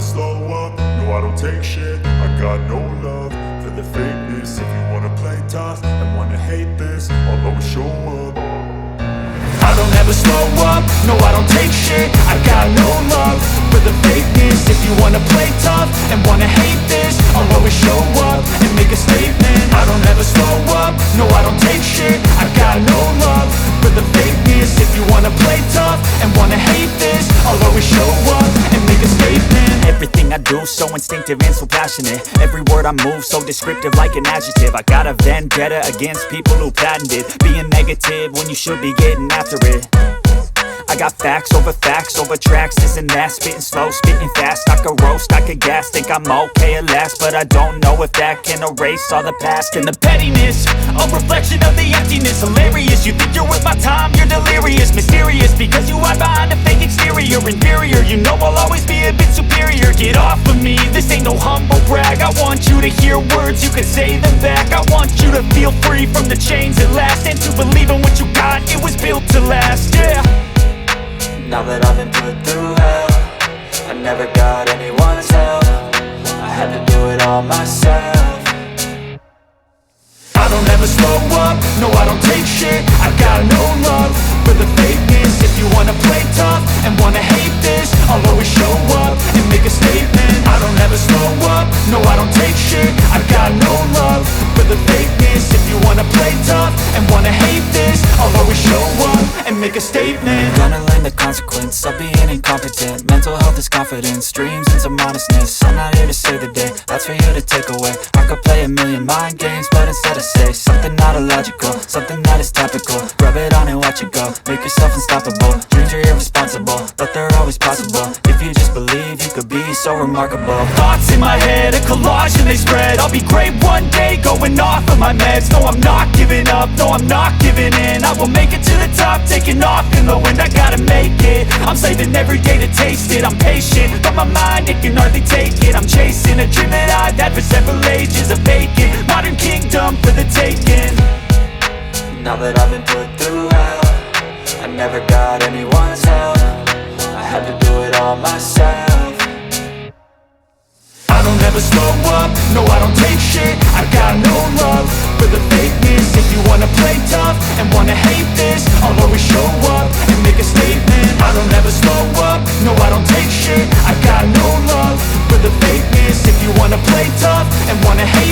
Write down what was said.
slow up, no I don't take shit. I got no love for the fakeness. If you wanna play tough and wanna hate this, I'll always show up. I don't ever slow up, no I don't take shit. I got no love for the fakeness. If you wanna play tough and wanna hate this, I'll always show up and make a statement. I don't ever slow up, no I don't take shit. I got no love for the fakeness. If you wanna play tough and wanna hate this, I'll always show up and make a statement. Everything I do so instinctive and so passionate. Every word I move so descriptive like an adjective. I got a vendetta against people who patented being negative when you should be getting after it. I got facts over tracks, this and that. Spitting slow, spitting fast, I could roast, I could gas. Think I'm okay at last, but I don't know if that can erase all the past. And the pettiness, a reflection of the emptiness. Hilarious, you think you're worth my time, you're delirious. Mysterious, because you hide behind a fake exterior. Inferior, you know I'll always be a bit superior. Get off of me, this ain't no humble brag. I want you to hear words, you can say them back. I want you to feel free from the chains at last, and to believe in what you got, it was built to last, yeah. Now that I've been put through hell, I never got anyone's help. I had to do it all myself. I don't ever slow up, no I don't take shit. I got no love for the fakeness. If you wanna play tough and wanna hate this, I'll always show up and make a statement. I don't ever slow up, no I don't take shit. I got no love for the fakeness. If you wanna play tough and wanna hate this, I'll always show up and make a statement. Gonna learn the consequence of being incompetent. Mental health is confidence, dreams and some honestness. I'm not here to save the day, that's for you to take away. I could play a million mind games, but instead I say something not illogical, something that is topical. Rub it on and watch it go, make yourself unstoppable. Dreams are irresponsible, but they're always possible. If you just believe, you could be so remarkable. Thoughts in my head, a collage and they spread. I'll be great one day, going off of my meds. No, I'm not giving up, no, I'm not giving in. I will make it to the top, taking off in the wind. I gotta make it, I'm saving every day to taste it. I'm patient, but my mind, it can hardly take it. I'm chasing a dream that I've had for several ages. A vacant, modern kingdom for the taking. Now that I've been put through hell, I never got anyone's help. I had to do it all myself. I don't ever slow up, no I don't take shit. I got no love for the fakeness. If you wanna play tough and wanna hate this, I'll always show up and make a statement. I don't ever slow up, no I don't take shit. I got no love for the fakeness. If you wanna play tough and wanna hate